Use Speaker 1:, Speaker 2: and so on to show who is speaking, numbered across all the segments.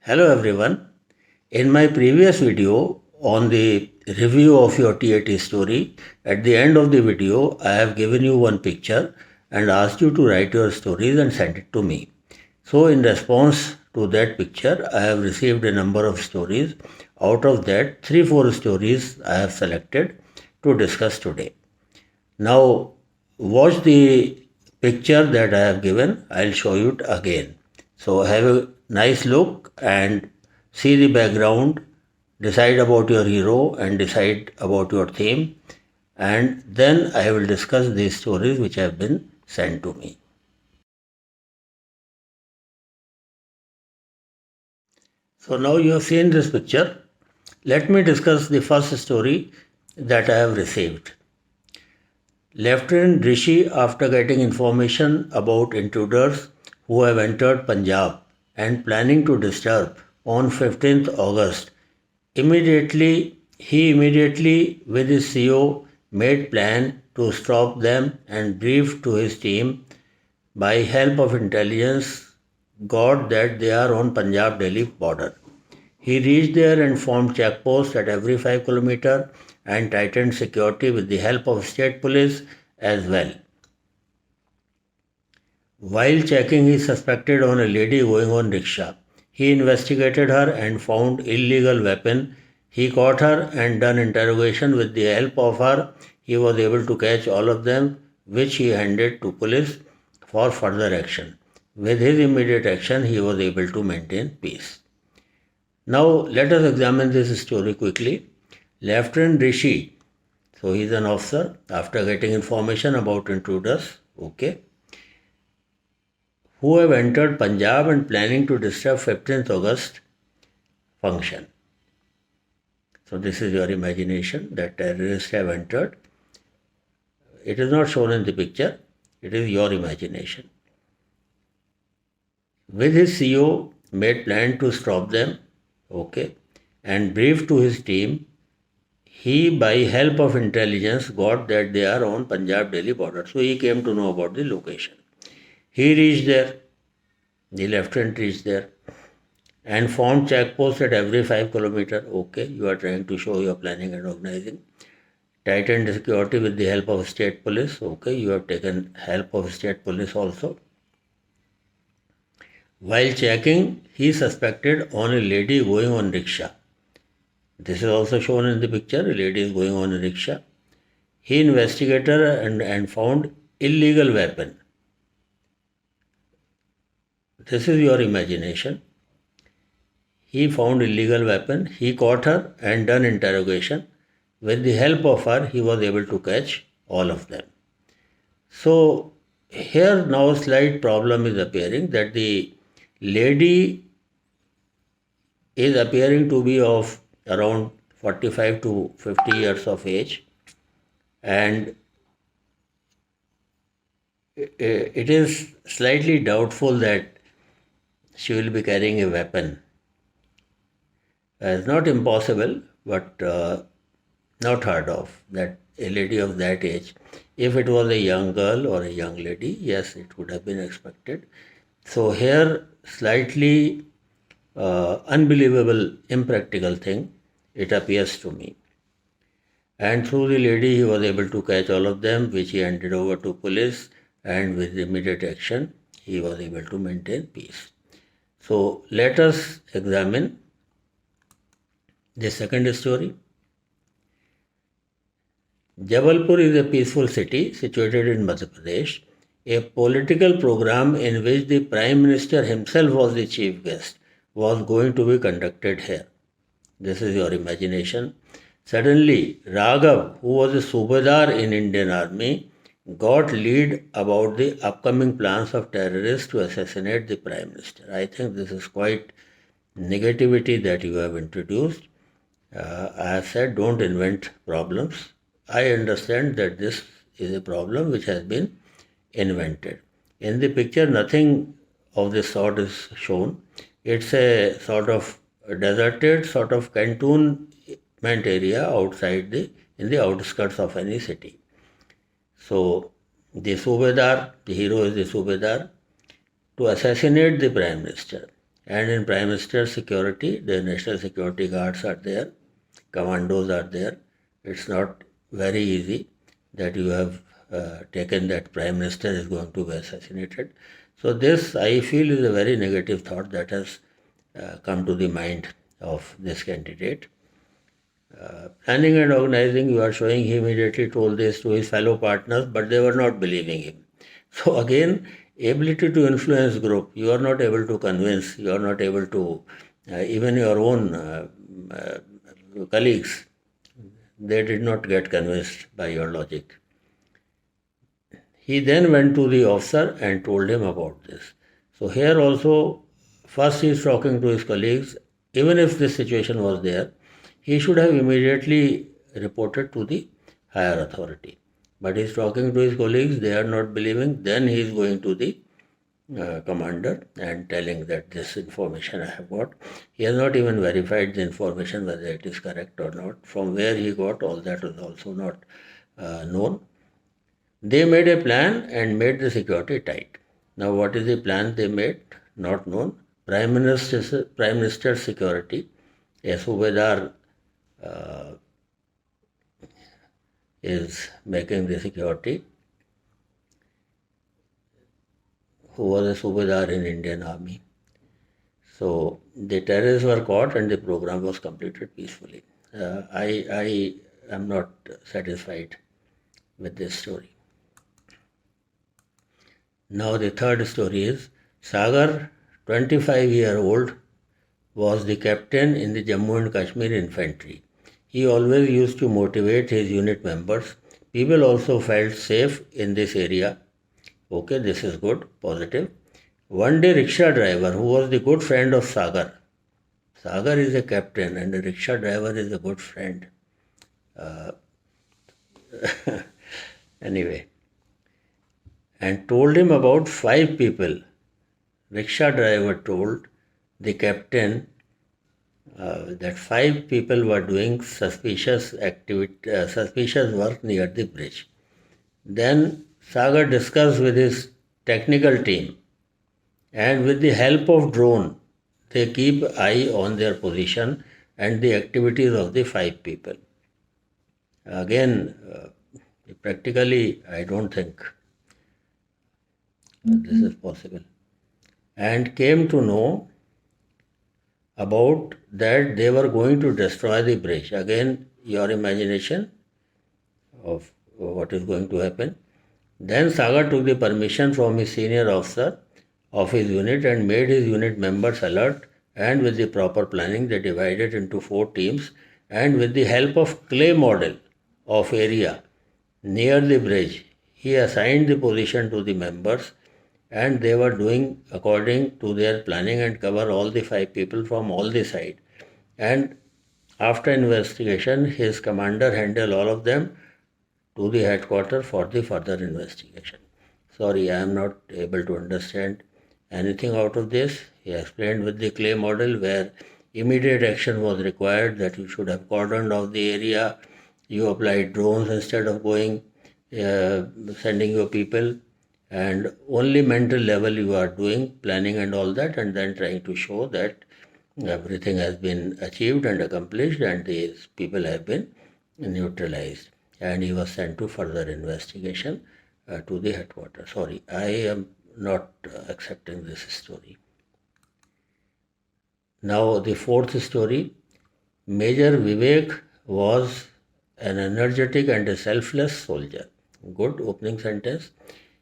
Speaker 1: Hello everyone. In my previous video on the review of your TAT story, at the end of the video I have given you one picture and asked you to write your stories and send it to me. So in response to that picture, I have received a number of stories. Out of that, 3-4 stories I have selected to discuss today. Now watch the picture that I have given. I'll show you it again. So have a nice look and see the background, decide about your hero and decide about your theme, and then I will discuss these stories which have been sent to me. So now you have seen this picture. Let me discuss the first story that I have received. Lieutenant Rishi, after getting information about intruders who have entered Punjab and planning to disturb on 15th August, immediately with his CO made plan to stop them and briefed to his team by help of intelligence got that they are on Punjab-Delhi border. He reached there and formed checkposts at every 5 kilometers and tightened security with the help of state police as well. While checking, he suspected on a lady going on rickshaw. He investigated her and found illegal weapon. He caught her and done interrogation with the help of her. He was able to catch all of them, which he handed to police for further action. With his immediate action, he was able to maintain peace. Now let us examine this story quickly. Lieutenant Rishi, so he is an officer, after getting information about intruders, okay, who have entered Punjab and planning to disturb 15th August function. So this is your imagination that terrorists have entered. It is not shown in the picture, it is your imagination. With his CO made plan to stop them, okay, and briefed to his team. He, by help of intelligence, got that they are on Punjab-Delhi border. So he came to know about the location. He reached there, the lieutenant reached there, and formed checkposts at every 5 kilometers. Okay, you are trying to show your planning and organizing. Tightened security with the help of state police. Okay, you have taken help of state police also. While checking, he suspected on a lady going on rickshaw. This is also shown in the picture. A lady is going on a rickshaw. He investigated and found illegal weapon. This is your imagination. He found illegal weapon. He caught her and done interrogation. With the help of her, he was able to catch all of them. So here now a slight problem is appearing that the lady is appearing to be of around 45 to 50 years of age, and it is slightly doubtful that she will be carrying a weapon. It's not impossible, but not heard of that a lady of that age. If it was a young girl or a young lady, yes, it would have been expected. So here, slightly unbelievable, impractical thing, it appears to me. And through the lady, he was able to catch all of them, which he handed over to police, and with immediate action, he was able to maintain peace. So let us examine the second story. Jabalpur is a peaceful city situated in Madhya Pradesh. A political program in which the Prime Minister himself was the chief guest was going to be conducted here. This is your imagination. Suddenly, Raghav, who was a Subedar in Indian Army, got lead about the upcoming plans of terrorists to assassinate the Prime Minister. I think this is quite negativity that you have introduced. I have said don't invent problems. I understand that this is a problem which has been invented. In the picture, nothing of this sort is shown. It's a sort of deserted sort of cantonment area outside in the outskirts of any city. So the Subedar, the hero is the Subedar, to assassinate the Prime Minister. And in Prime Minister's security, the national security guards are there, commandos are there. It's not very easy that you have taken that Prime Minister is going to be assassinated. So this, I feel, is a very negative thought that has come to the mind of this candidate. Planning and organizing, you are showing he immediately told this to his fellow partners, but they were not believing him. So again, ability to influence group, you are not able to convince, you are not able to, even your own colleagues, they did not get convinced by your logic. He then went to the officer and told him about this. So here also, first he is talking to his colleagues. Even if this situation was there, he should have immediately reported to the higher authority. But he is talking to his colleagues, they are not believing. Then he is going to the commander and telling that this information I have got. He has not even verified the information whether it is correct or not. From where he got, all that is also not known. They made a plan and made the security tight. Now, what is the plan they made? Not known. Prime Minister's security, a Subedar is making the security, who was a Subedar in Indian Army. So the terrorists were caught and the program was completed peacefully. I am not satisfied with this story. Now the third story is Sagar, 25-year-old, was the captain in the Jammu and Kashmir infantry. He always used to motivate his unit members. People also felt safe in this area. Okay, this is good, positive. One day rickshaw driver, who was the good friend of Sagar. Sagar is a captain and a rickshaw driver is a good friend. Anyway, and told him about 5 people. Rickshaw driver told the captain that 5 people were doing suspicious work near the bridge. Then Sagar discussed with his technical team, and with the help of drone, they keep eye on their position and the activities of the 5 people. Again, practically, I don't think this is possible. And came to know about that they were going to destroy the bridge. Again, your imagination of what is going to happen. Then Sagar took the permission from his senior officer of his unit and made his unit members alert, and with the proper planning they divided into 4 teams, and with the help of clay model of area near the bridge, he assigned the position to the members, and they were doing according to their planning and cover all the 5 people from all the side. And after investigation, his commander handled all of them to the headquarters for the further investigation. Sorry, I am not able to understand anything out of this. He explained with the clay model where immediate action was required, that you should have cordoned off the area, you applied drones instead of going, sending your people, and only mental level you are doing, planning and all that, and then trying to show that everything has been achieved and accomplished and these people have been neutralized. And he was sent to further investigation to the headquarters. Sorry, I am not accepting this story. Now the fourth story. Major Vivek was an energetic and a selfless soldier. Good opening sentence.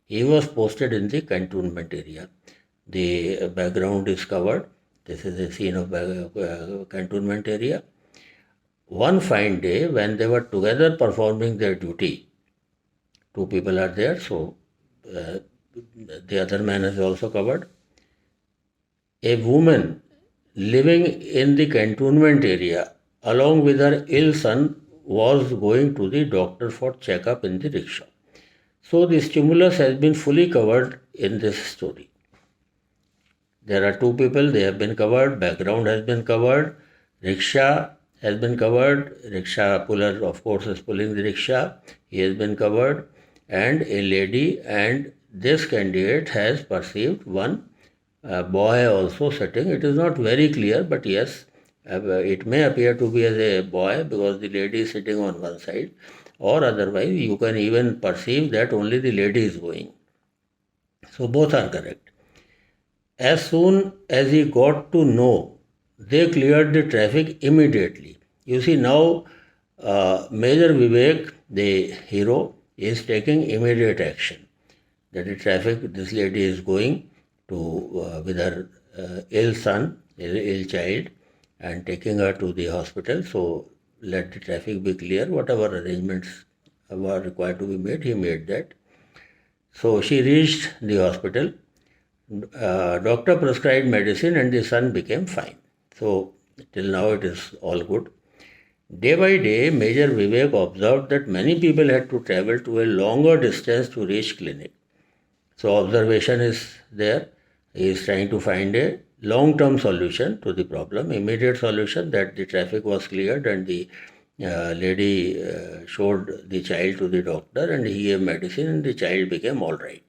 Speaker 1: He was posted in the cantonment area. The background is covered. This is a scene of cantonment area. One fine day, when they were together performing their duty, 2 people are there, so the other man is also covered. A woman living in the cantonment area along with her ill son was going to the doctor for checkup in the rickshaw. So the stimulus has been fully covered in this story. There are 2 people, they have been covered, background has been covered, rickshaw has been covered, rickshaw puller of course is pulling the rickshaw, he has been covered, and a lady, and this candidate has perceived one a boy also sitting. It is not very clear, but yes, it may appear to be as a boy because the lady is sitting on one side, or otherwise you can even perceive that only the lady is going. So both are correct. As soon as he got to know, they cleared the traffic immediately. You see now, Major Vivek, the hero, is taking immediate action. That the traffic, this lady is going to with her ill son, ill child, and taking her to the hospital. So let the traffic be clear. Whatever arrangements were required to be made, he made that. So she reached the hospital. Doctor prescribed medicine and the son became fine. So till now it is all good. Day by day, Major Vivek observed that many people had to travel to a longer distance to reach clinic. So observation is there. He is trying to find a long-term solution to the problem, immediate solution that the traffic was cleared and the lady showed the child to the doctor and he gave medicine and the child became all right.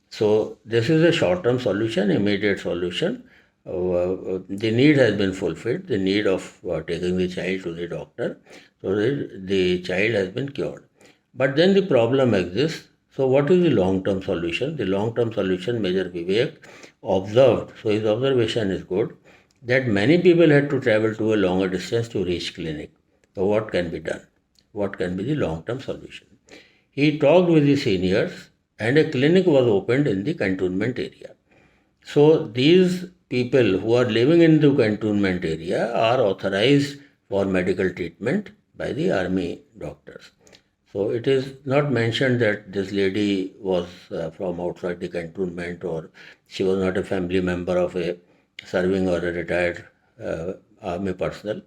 Speaker 1: So this is a short-term solution, immediate solution. The need has been fulfilled, the need of taking the child to the doctor. So the child has been cured. But then the problem exists. So what is the long-term solution? The long-term solution, Major Vivek observed, so his observation is good, that many people had to travel to a longer distance to reach clinic. So what can be done? What can be the long-term solution? He talked with the seniors and a clinic was opened in the cantonment area. So these people who are living in the cantonment area are authorized for medical treatment by the army doctors. So it is not mentioned that this lady was from outside the cantonment or she was not a family member of a serving or a retired army personnel.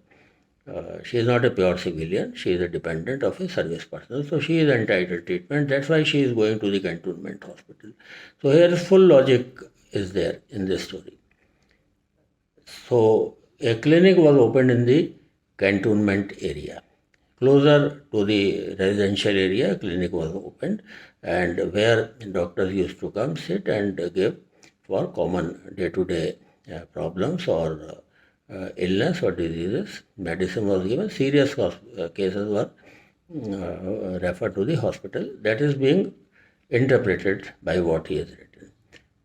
Speaker 1: She is not a pure civilian, she is a dependent of a service personnel, so she is entitled treatment. That's why she is going to the cantonment hospital. So here full logic is there in this story. So a clinic was opened in the cantonment area. Closer to the residential area, a clinic was opened and where doctors used to come sit and give for common day-to-day problems or illness or diseases. Medicine was given. Serious cases were referred to the hospital. That is being interpreted by what he has written.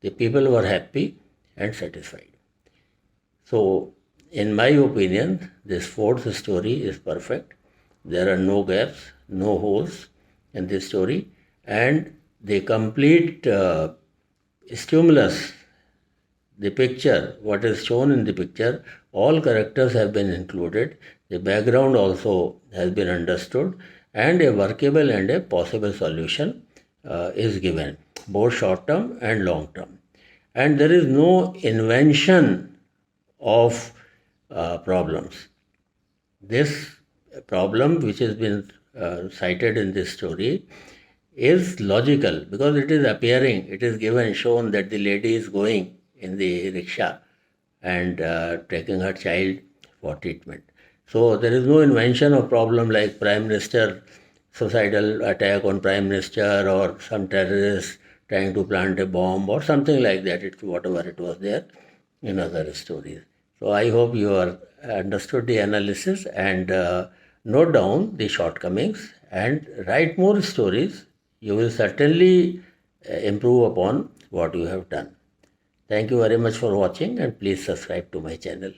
Speaker 1: The people were happy and satisfied. So, in my opinion, this fourth story is perfect. There are no gaps, no holes in this story, and the complete stimulus, the picture, what is shown in the picture, all characters have been included. The background also has been understood, and a workable and a possible solution is given, both short term and long term. And there is no invention of problems. This problem, which has been cited in this story, is logical because it is appearing, it is given, shown that the lady is going in the rickshaw and taking her child for treatment. So there is no invention of problem like Prime Minister, suicidal attack on Prime Minister or some terrorist trying to plant a bomb or something like that, whatever it was there in other stories. So I hope you are understood the analysis and note down the shortcomings and write more stories. You will certainly improve upon what you have done. Thank you very much for watching and please subscribe to my channel.